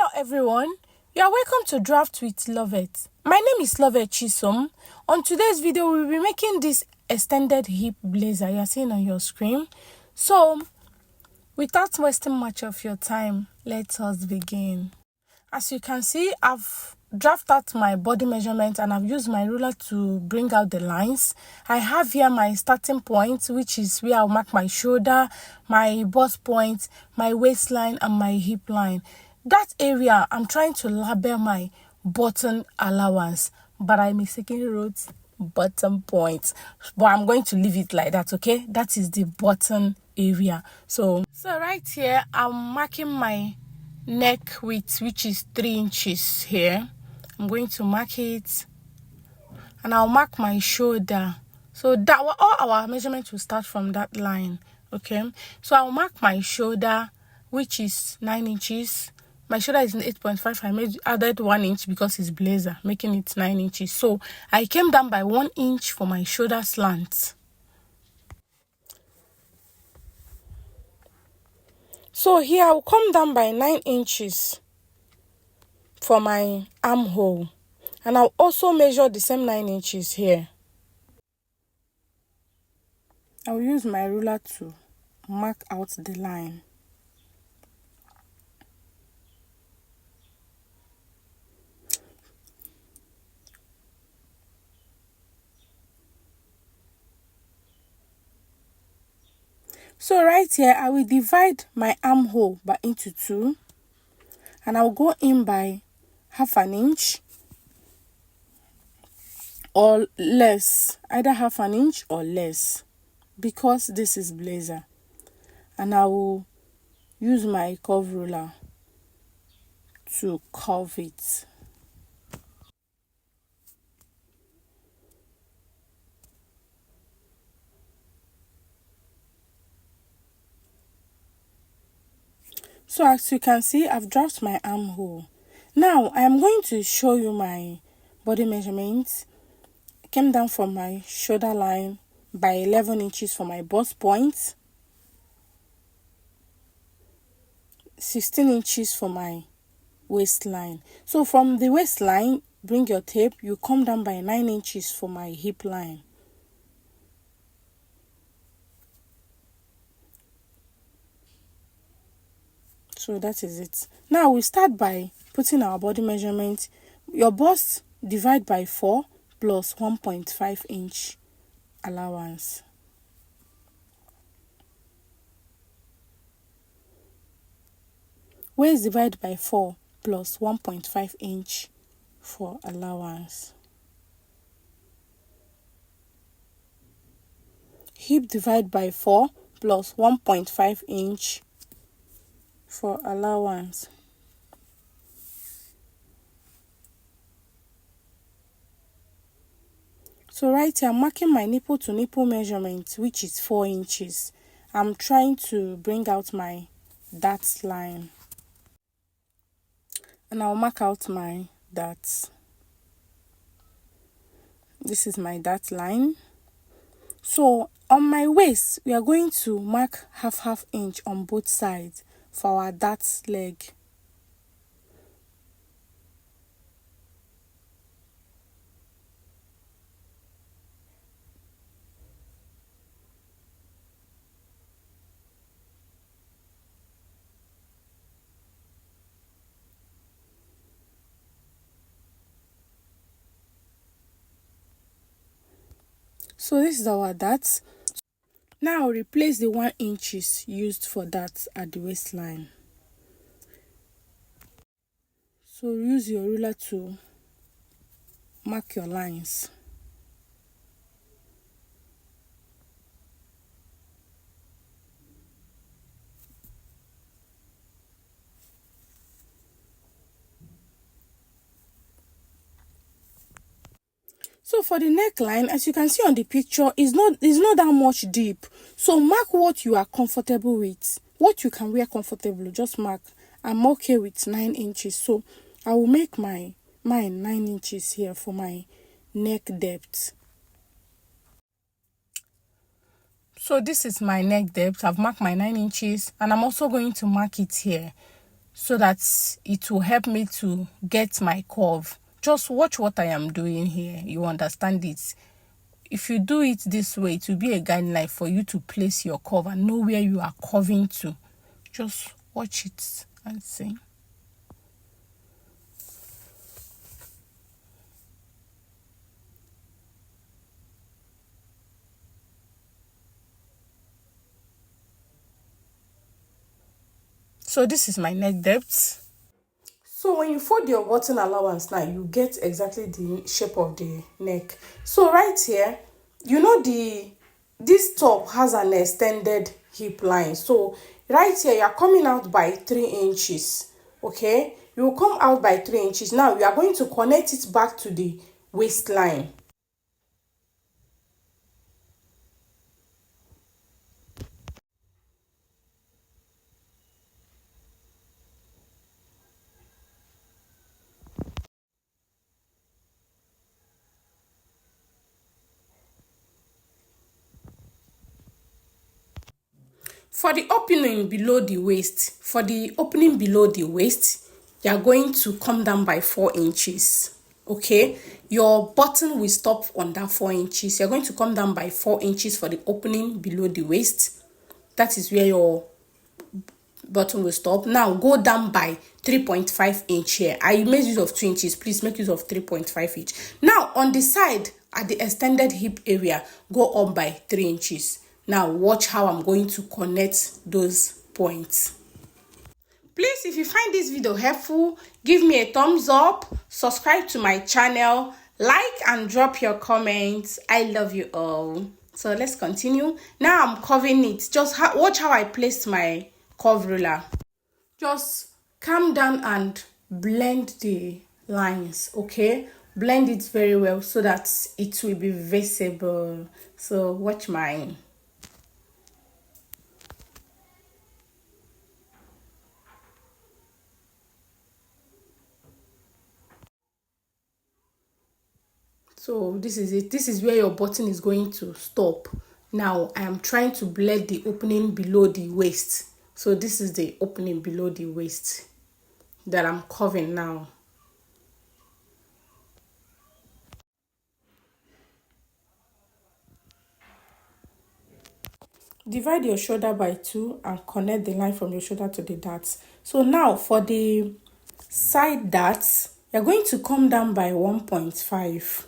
Hello everyone, you are welcome to Draft with Lovett. My name is Lovett Chisom. On today's video, we'll be making this extended hip blazer you're seeing on your screen. So, without wasting much of your time, let us begin. As you can see, I've drafted out my body measurement and I've used my ruler to bring out the lines. I have here my starting point, which is where I'll mark my shoulder, my bust point, my waistline, and my hip line. That area, I'm trying to label my button allowance, but I mistakenly wrote bottom point. But I'm going to leave it like that, okay? That is the button area. So right here, I'm marking my neck width, which is 3 inches here. I'm going to mark it, and I'll mark my shoulder. So that all our measurements will start from that line, okay? So I'll mark my shoulder, which is 9 inches. My shoulder is 8.5. I added 1 inch because it's blazer, making it 9 inches. So I came down by 1 inch for my shoulder slant. So here I'll come down by 9 inches for my armhole. And I'll also measure the same 9 inches here. I'll use my ruler to mark out the line. So right here, I will divide my armhole into 2. And I'll go in by half an inch or less, either half an inch or less, because this is blazer. And I will use my curve ruler to curve it. So as you can see, I've drafted my armhole. Now I am going to show you my body measurements. I came down from my shoulder line by 11 inches for my bust point, 16 inches for my waistline. So from the waistline, bring your tape, you come down by 9 inches for my hip line. So that is it. Now we start by putting our body measurement. Your bust divide by 4 plus 1.5 inch allowance. Waist divide by 4 plus 1.5 inch for allowance. Hip divide by 4 plus 1.5 inch for allowance. So right here, I'm marking my nipple to nipple measurement, which is 4 inches. I'm trying to bring out my dart line. And I'll mark out my darts. This is my dart line. So on my waist, we are going to mark half inch on both sides for our dart leg. So this is our dart. Now replace the 1 inches used for that at the waistline. So use your ruler to mark your lines. So for the neckline, as you can see on the picture, it's not that much deep. So mark what you are comfortable with. What you can wear comfortably, just mark. I'm okay with 9 inches. So I will make mine 9 inches here for my neck depth. So this is my neck depth. I've marked my 9 inches, and I'm also going to mark it here. so that it will help me to get my curve. Just watch what I am doing here. You understand it. If you do it this way, it will be a guideline for you to place your curve and know where you are curving to. Just watch it and see. So this is my neck depth. So when you fold your button allowance now, you get exactly the shape of the neck. So right here, you know this top has an extended hip line. So right here, you are coming out by 3 inches. Okay, you will come out by 3 inches. Now you are going to connect it back to the waistline. For the opening below the waist, you are going to come down by 4 inches. Okay, your button will stop on that 4 inches. You're going to come down by 4 inches for the opening below the waist. That is where your button will stop. Now go down by 3.5 inch here. I made use of 2 inches. Please make use of 3.5 inch. Now on the side at the extended hip area, go up by 3 inches. Now watch how I'm going to connect those points. Please, if you find this video helpful, give me a thumbs up, subscribe to my channel, like and drop your comments. I love you all. So let's continue. Now I'm curving it. Just watch how I placed my curve ruler. Just calm down and blend the lines, okay? Blend it very well so that it will be visible. So watch mine. So this is it. This is where your button is going to stop. Now I am trying to blend the opening below the waist. So this is the opening below the waist that I'm curving now. Divide your shoulder by 2 and connect the line from your shoulder to the darts. So now for the side darts, you're going to come down by 1.5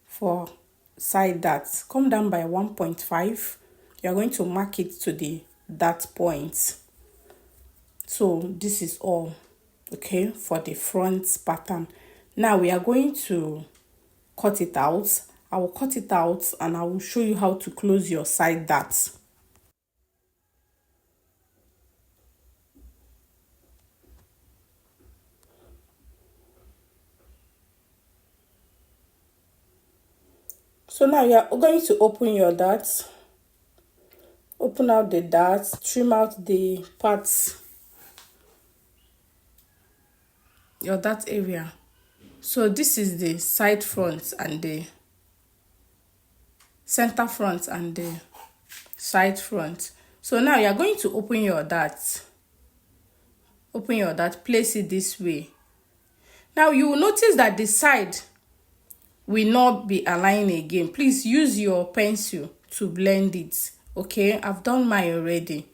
for side darts. Come down by 1.5. You're going to mark it to the dart point. So this is all, okay, for the front pattern. Now we are going to cut it out. I will cut it out and I will show you how to close your side darts. So now you are going to open your darts. Open out the darts, trim out the parts, your dart area. So this is the side front and the center front and the side front. So now you are going to open your dart. Open your dart, place it this way. Now you will notice that the side will not be aligned again. Please use your pencil to blend it. Okay, I've done mine already.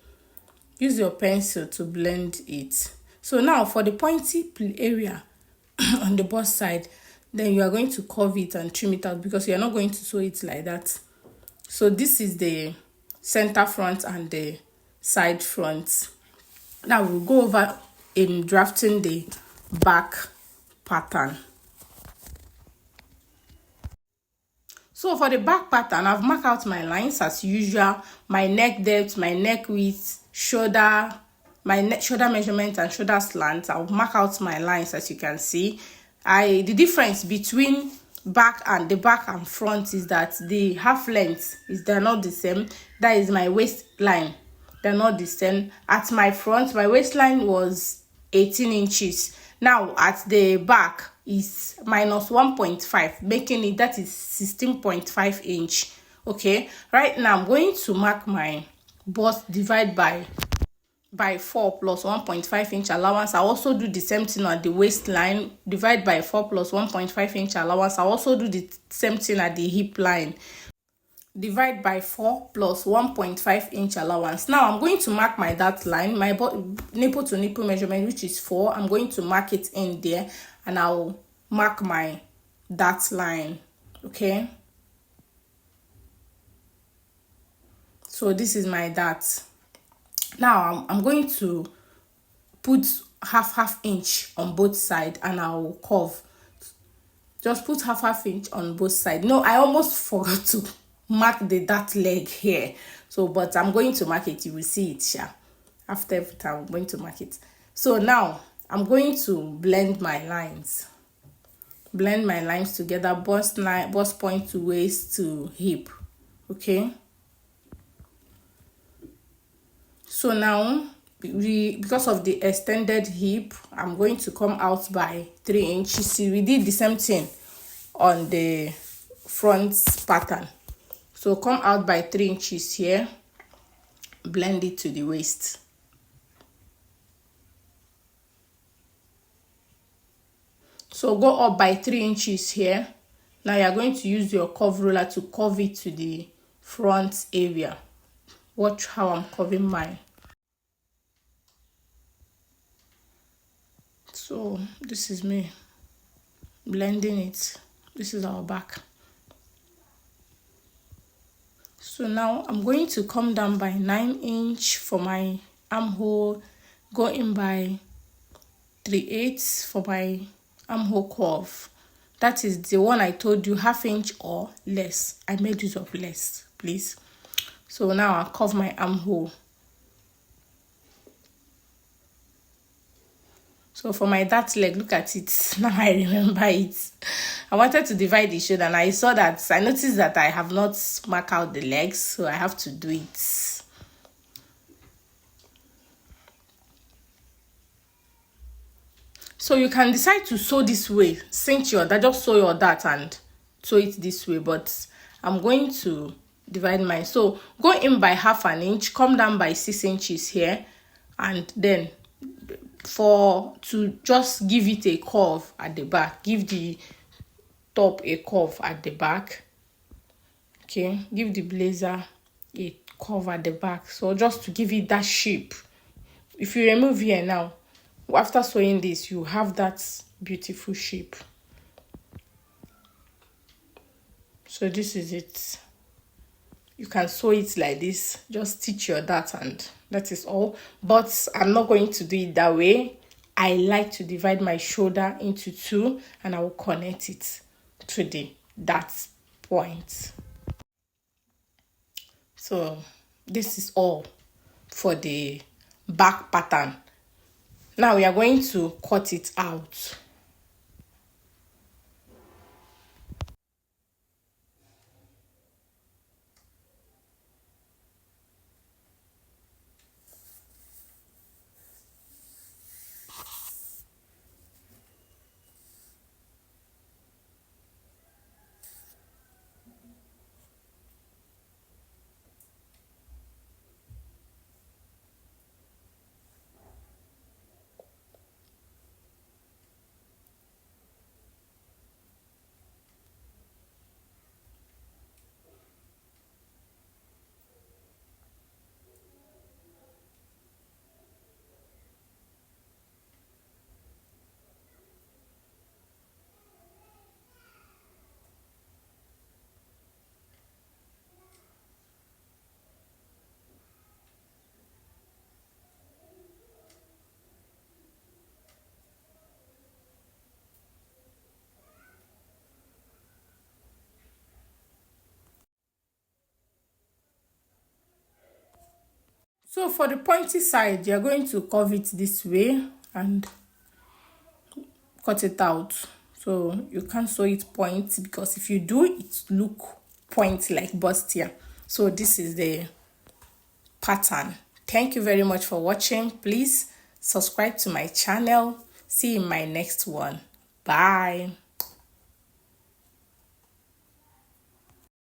Use your pencil to blend it. So now for the pointy area on the bust side, then you are going to curve it and trim it out because you are not going to sew it like that. So this is the center front and the side front. Now we'll go over in drafting the back pattern. So for the back pattern, I've marked out my lines as usual, my neck depth, my neck width, shoulder, my shoulder measurement and shoulder slant. I'll mark out my lines as you can see. The difference between back and front is that the half length they're not the same. That is my waistline. They're not the same. At my front, my waistline was 18 inches. Now at the back is minus 1.5, making it that is 16.5 inch. Okay, right now I'm going to mark my bust divide by by 4 plus 1.5 inch allowance. I also do the same thing at the waistline. Divide by 4 plus 1.5 inch allowance. I also do the same thing at the hip line. Divide by 4 plus 1.5 inch allowance. Now I'm going to mark my dart line, my nipple to nipple measurement, which is 4. I'm going to mark it in there, and I'll mark my dart line. Okay, so this is my dart. Now I'm going to put half inch on both sides, and I'll curve. Just put half inch on both sides. No, I almost forgot to mark the dart leg here. So, but I'm going to mark it. You will see it, yeah. After every time, I'm going to mark it. So now I'm going to blend my lines. Blend my lines together. Bust point to waist to hip. Okay. So now, because of the extended hip, I'm going to come out by 3 inches. See, we did the same thing on the front pattern. So come out by 3 inches here. Blend it to the waist. So go up by 3 inches here. Now you're going to use your curve ruler to curve it to the front area. Watch how I'm curving mine. So this is me blending it. This is our back. So now I'm going to come down by 9 inch for my armhole, go in by 3/8 for my armhole curve. That is the one I told you, half inch or less. I made use of less, please. So now I'll curve my armhole. So for my dart leg, look at it. Now I remember it. I wanted to divide the shoulder, and I noticed that I have not marked out the legs, so I have to do it. So you can decide to sew this way, cinch your dart, just sew your dart and sew it this way, but I'm going to divide mine. So go in by half an inch, come down by 6 inches here, and then to just give it a curve at the back, give the top a curve at the back. Okay, give the blazer a curve at the back, so just to give it that shape. If you remove here now, after sewing this, you have that beautiful shape. So this is it. You can sew it like this, just stitch your dart, and that is all. But I'm not going to do it that way. I like to divide my shoulder into 2, and I will connect it to the dart point. So this is all for the back pattern. Now we are going to cut it out. So for the pointy side, you're going to curve it this way and cut it out. So you can't sew it point, because if you do, it look pointy like bustier. So this is the pattern. Thank you very much for watching. Please subscribe to my channel. See you in my next one. Bye.